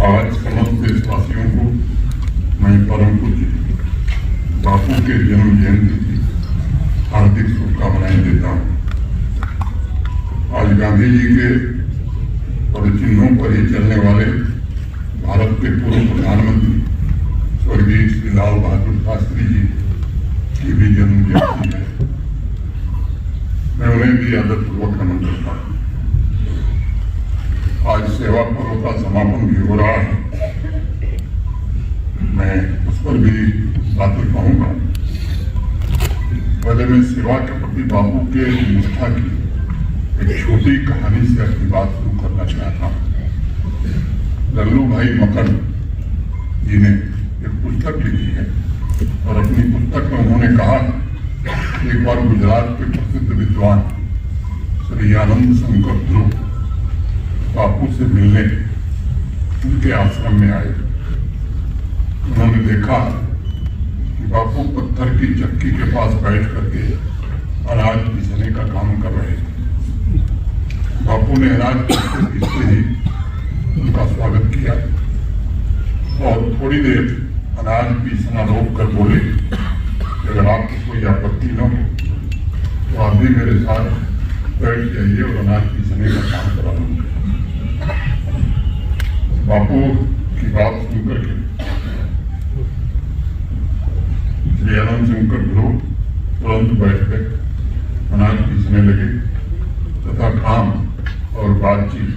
आज समस्त देशवासियों को मैं परम पूज्य बापू के जन्म जयंती की हार्दिक शुभकामनाएं देता हूँ। आज गांधी जी के पदचिन्हों पर ही चलने वाले भारत के पूर्व प्रधानमंत्री स्वर्गीय श्री लाल बहादुर शास्त्री जी की भी जन्म जयंती है। मैं उन्हें भी आदरपूर्वक नमन करता हूँ। आज सेवा पर्व का समापन भी हो रहा है, मैं उस पर भी बातें कहूंगा। पहले मैं सेवा के प्रति बापू के निष्ठा की एक छोटी कहानी से अपनी बात शुरू करना चाहता हूँ। लल्लू भाई मकर जी ने एक पुस्तक लिखी है और अपनी पुस्तक में उन्होंने कहा एक बार गुजरात के प्रसिद्ध विद्वान श्री आनंद शंकर ध्रुव बापू से मिलने उनके आश्रम में आए। उन्होंने देखा कि बापू पत्थर की चक्की के पास बैठ करके अनाज पीसने का काम कर रहे थे। बापू ने अनाज पीसते ही उनका स्वागत किया और थोड़ी देर अनाज पीसना रोक कर बोले, अगर आपको कोई आपत्ति न हो तो आप भी मेरे साथ बैठ जाइए और अनाज पीसने का काम करा लूंगा। बापू की बात सुनकर के श्री आनंद शंकर ध्रुव तुरंत बैठ गए, अनाज पीसने लगे तथा काम और बातचीत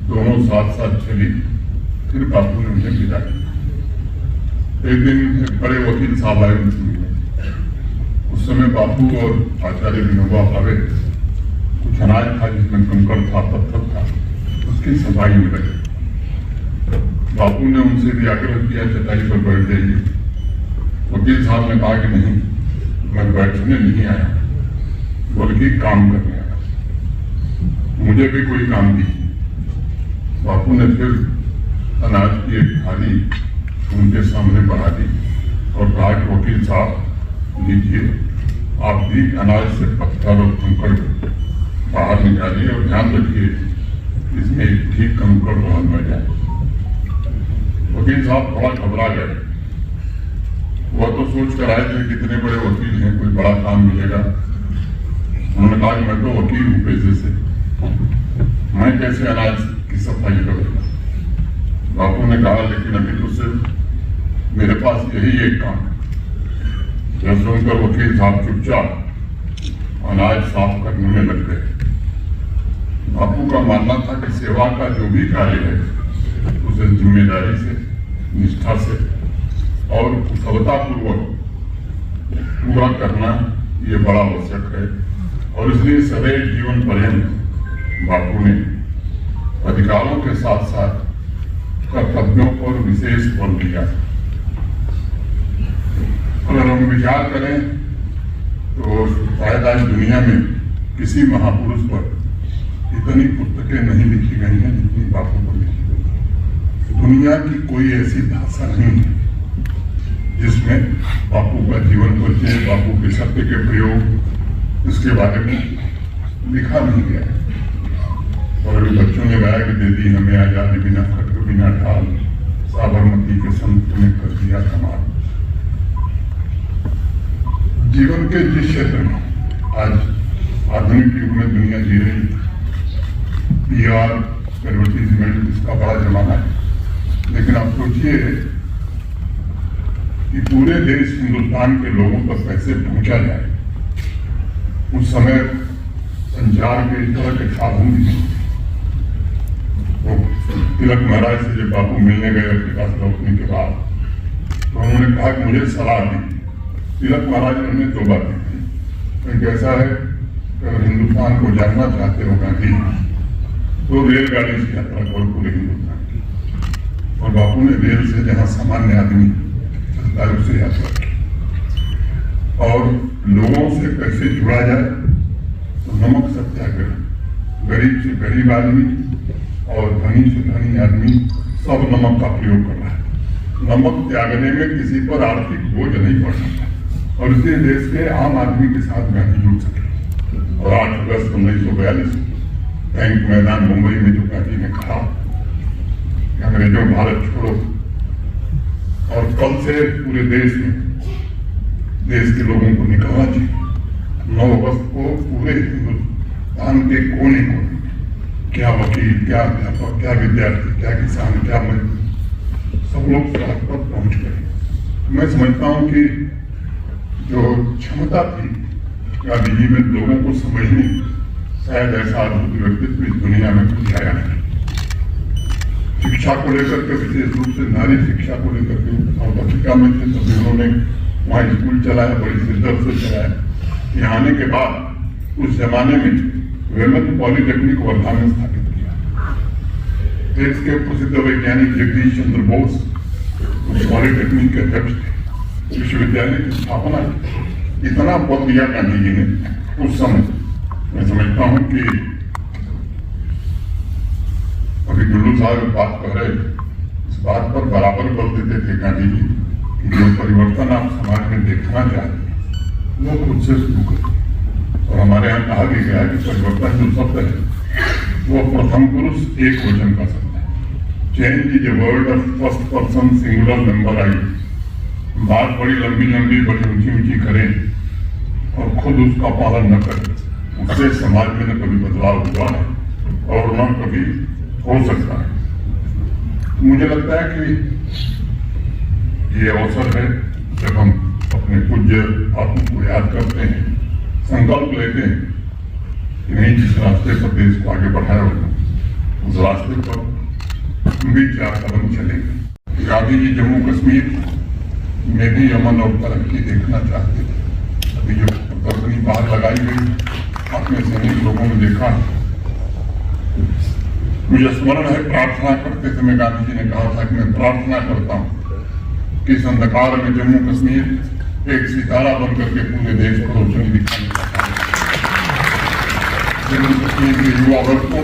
दोनों साथ साथ चली। फिर बापू ने उन्हें विदा किया। एक दिन एक बड़े वकील साहब आए उनसे मिलने। उस समय बापू और आचार्य विनोबा भावे कुछ अनाज था जिसमें कंकड़ था, पत्थर था, उसकी सफाई में लगे। बापू ने उनसे भी आग्रह किया चटाई पर बैठ जाइए। वकील साहब ने कहा कि नहीं, मैं बैठने नहीं आया बल्कि काम करने आया, मुझे भी कोई काम दी। बापू ने फिर अनाज की एक थाली उनके सामने बढ़ा दी और कहा कि वकील साहब लीजिए, आप भी अनाज से पत्थर और कंकड़ बाहर निकालिए और ध्यान रखिए इसमें ठीक कंकड़ बाहर न जाए। वकील साहब थोड़ा घबरा गए। वह तो सोच कर आए थे कितने बड़े वकील हैं, कोई बड़ा काम मिलेगा। उन्होंने कहा मैं तो वकील हूँ पेशे से, मैं कैसे अनाज की सफाई करूँगा। बापू ने कहा लेकिन अभी तो सिर्फ मेरे पास यही एक काम है। यह सुनकर वकील साहब चुपचाप अनाज साफ करने में लग गए। बापू का मानना था कि सेवा का जो भी कार्य है उसे जिम्मेदारी से, निष्ठा से और कुशलतापूर्वक पूरा करना ये बड़ा आवश्यक है और इसलिए सदैव जीवन पर्यंत बापू ने अधिकारों के साथ साथ कर्तव्यों पर विशेष बल दिया। अगर हम विचार करें तो शायद आज दुनिया में किसी महापुरुष पर इतनी पुस्तकें नहीं लिखी गई हैं जितनी बापू पर लिखी गई। दुनिया की कोई ऐसी भाषा नहीं है जिसमें बापू का जीवन परिचय, बापू के सत्य के प्रयोग, इसके बारे में लिखा नहीं गया है। और अभी बच्चों ने बैग दे दी हमें आजादी बिना खटके बिना ढाल, साबरमती के संत ने कर दिया कमाल। जीवन के जिस क्षेत्र में आज आधुनिक युग में दुनिया जी रही है, PR, एडवर्टीजमेंट, इसका बड़ा जमाना है। लेकिन आप सोचिए कि पूरे देश हिंदुस्तान के लोगों तक कैसे पहुंचा जाए। उस समय संचार के इस तरह के साधन भी नहीं। तो तिलक महाराज से जब बापू मिलने गए अफ्रीका से लौटने के बाद, तो उन्होंने कहा कि मुझे सलाह दी। तिलक महाराज ने उन्हें 2 बातें कही। एक ऐसा है कि अगर हिंदुस्तान को जानना चाहते हो गांधी तो रेलगाड़ी से यात्रा करो पूरे हिंदुस्तान की। और बापू ने रेल से जहां सामान्य आदमी चलता है उससे यात्रा की। और लोगों से कैसे जुड़ा जाए तो नमक सत्याग्रह, गरीब से गरीब आदमी और धनी से धनी आदमी सब नमक का प्रयोग कर रहा है। नमक त्यागने में किसी पर आर्थिक बोझ नहीं पड़ सकता और इसलिए देश के आम आदमी के साथ गांधी जुड़ सके। और 8 अगस्त 1942 टैंक मैदान मुंबई में जो गांधी ने कहा कि भेजो भारत छोड़ो, और कल से पूरे देश के लोगों को निकलना चाहिए। 9 अगस्त को पूरे हिंदुस्तान के कोने कोने, क्या वकील, क्या अध्यापक, क्या विद्यार्थी, क्या किसान, क्या मजदूर, सब लोग सड़क पर पहुंच गए। मैं समझता हूं कि जो क्षमता थी गांधी जी में लोगों को समझने, शायद ऐसा अद्भुत व्यक्तित्व इस दुनिया में कोई आया नहीं। शिक्षा को लेकर के, विशेष रूप से नारी शिक्षा को लेकर के, साउथ अफ्रीका में थे तभी उन्होंने वहाँ स्कूल चलाया, बड़ी शिद्दत से चलाया। यहाँ आने के बाद उस जमाने में वेमेन पॉलिटेक्निक वर्धा में स्थापित किया। देश के प्रसिद्ध वैज्ञानिक जगदीश चंद्र बोस उस पॉलिटेक्निक के अध्यक्ष थे, विश्वविद्यालय की स्थापना की। इतना बल दिया गांधी जी ने उस समय। मैं समझता हूं कि अभी दुल्लू साहब बात कर रहे, इस बात पर बराबर बल देते थे गांधी जी कि जो परिवर्तन आप समाज में देखना चाहते हैं वो खुद से शुरू करें। और हमारे यहाँ कहा भी गया कि परिवर्तन जो शब्द है वो प्रथम पुरुष एक वचन का शब्द है। Change is a word of first person singular number I. बात बड़ी लंबी लंबी, बड़ी ऊंची ऊंची करें और खुद उसका पालन न करें, उससे समाज में न कभी बदलाव हुआ है और न कभी हो सकता है। मुझे लगता है कि ये अवसर है जब हम अपने पूज्य बापू को याद करते हैं, संकल्प लेते हैं कि नहीं, जिस रास्ते पर देश को आगे बढ़ाया होगा उस रास्ते पर हम भी 4 कदम चलेंगे। गांधी जी जम्मू कश्मीर में भी अमन और तरक्की देखना चाहते थे। अभी जो प्रदर्शनी बाहर लगाई गई, अपने सैनिक लोगों ने देखा। मुझे स्मरण है, प्रार्थना करते समय गांधी जी ने कहा था कि मैं प्रार्थना करता हूं कि इस अंधकार में जम्मू कश्मीर एक सितारा बनकर के पूरे देश को रोशनी दिखाने का काम। जम्मू कश्मीर के युवा वर्ग को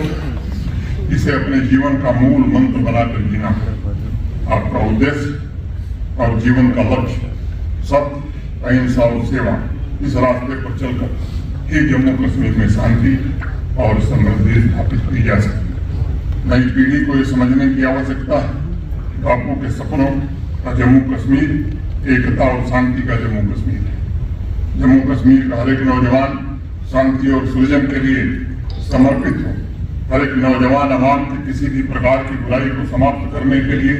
इसे अपने जीवन का मूल मंत्र बनाकर जीना है। आपका उद्देश्य और जीवन का लक्ष्य सत्य, अहिंसा और सेवा, इस रास्ते पर चलकर ही जम्मू कश्मीर में शांति और समृद्धि स्थापित की जा सकती है। नई पीढ़ी को ये समझने की आवश्यकता है कि बापू के सपनों का जम्मू कश्मीर एकता और शांति का जम्मू कश्मीर है। जम्मू कश्मीर का हर एक नौजवान शांति और सृजन के लिए समर्पित हो। हर एक नौजवान आवाम की किसी भी प्रकार की बुराई को समाप्त करने के लिए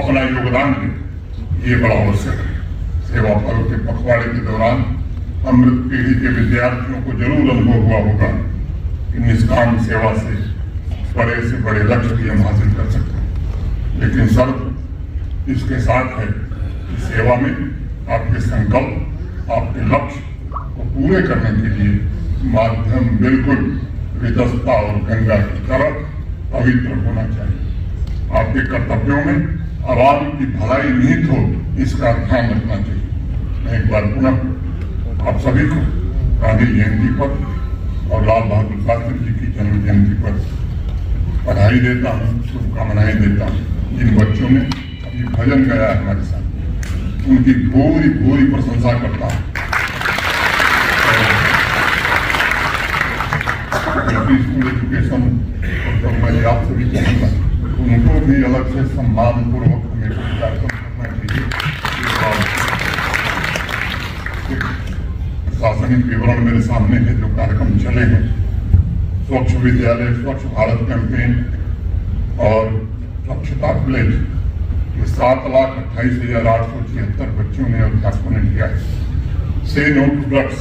अपना योगदान दे, ये बड़ा आवश्यक है। सेवा पर्व के पखवाड़े के दौरान अमृत पीढ़ी के विद्यार्थियों को जरूर अनुभव हुआ होगा कि निष्काम सेवा से बड़े लक्ष्य भी हम हासिल कर सकते हैं। लेकिन शर्त इसके साथ है कि सेवा में आपके संकल्प, आपके लक्ष्य को पूरे करने के लिए माध्यम बिल्कुल विदस्ता और गंगा की तरह पवित्र होना चाहिए। आपके कर्तव्यों में आवाम की भलाई निहित हो, इसका ध्यान रखना चाहिए। मैं एक बार पुनः आप सभी को गांधी जयंती पर और लाल बहादुर शास्त्री जी की जन्म जयंती पर बधाई देता हूँ, शुभकामनाएं देता हूँ। जिन बच्चों ने अभी भजन गाया है हमारे साथ, उनकी भूरी भूरी प्रशंसा करता हूँ। स्कूल एजुकेशन तो मैं आप सभी कहूँगा उनको भी अलग से सम्मान पूर्वक हमें कार्यक्रम करना चाहिए। प्रशासनिक विवरण मेरे सामने है जो कार्यक्रम चले हैं। स्वच्छ विद्यालय, स्वच्छ भारत कैंपेन और स्वच्छता प्लेज, ये 7,28,876 बच्चों ने अध्यापकों ने लिया है। से नो टू ड्रग्स,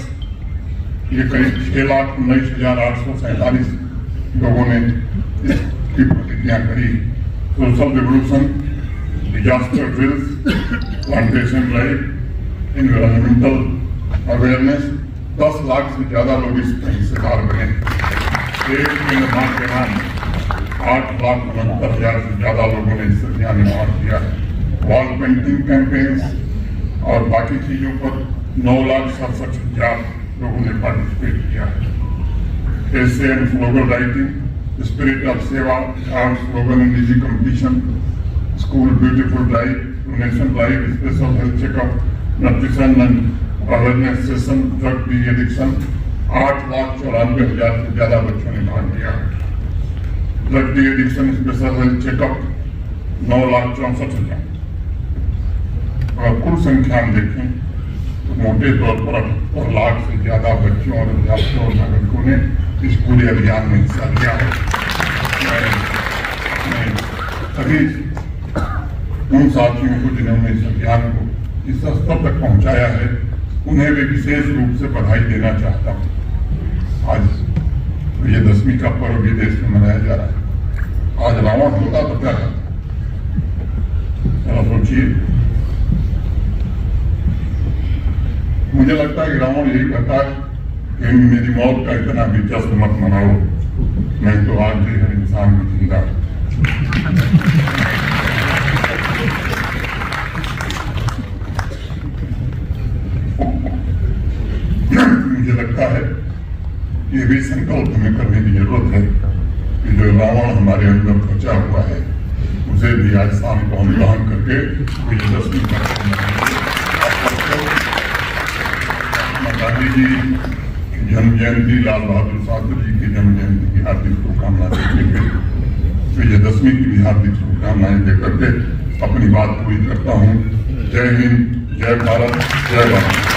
ये करीब 6,19,847 लोगों ने इसकी प्रतिज्ञा करी। Social revolution, disaster drills, plantation drive, environmental awareness, 10 lakh से ज्यादा लोग इसमें हिस्सेदार बने। देश के निर्माण के नाम 8,69,000 से ज्यादा लोगों ने इससे निर्माण किया है। वॉल पेंटिंग कैंपेन्स और बाकी चीजों पर 9,67,000 लोगों ने पार्टिसिपेट किया है। Essay and slogan writing, spirit of seva, slogan इंडिजी competition, school beautiful drive, donation drive, special health checkup, nutrition and awareness session, drug de addiction, 8,94,000 से ज्यादा बच्चों ने भाग लिया। Drug de addiction special health checkup 9,64,000। अगर कुल संख्या में देखें तो मोटे तौर पर 78 लाख से ज्यादा बच्चों और अध्यापकों और नागरिकों ने इस पूरे अभियान में हिस्सा लिया है। मैं सभी उन साथियों को जिन्होंने इस अभियान को इस स्तर तक पहुंचाया है, उन्हें भी विशेष रूप से बधाई देना चाहता हूं। आज विजयदशमी का पर्व भी देश में मनाया जा रहा है। आज रावण होता तो क्या करता? जरा सोचिए। मुझे लगता है कि रावण यही कहता है कि मेरी मौत का इतना भी जश्न मत मनाओ, नहीं तो आज भी हर इंसान भी जिंदा है। मुझे लगता है ये भी संकल्प हमें करने की जरूरत है कि जो रावण हमारे अंदर बचा हुआ है उसे भी आज शाम को हम दहन करके विजयदशमी का गांधी जी की जन्म जयंती, लाल बहादुर शास्त्री जी की जन्म जयंती की हार्दिक शुभकामनाएं देते हुए विजयदशमी की भी हार्दिक शुभकामनाएं देकर के अपनी बात पूरी करता हूँ। जय हिंद, जय भारत, जय भारत।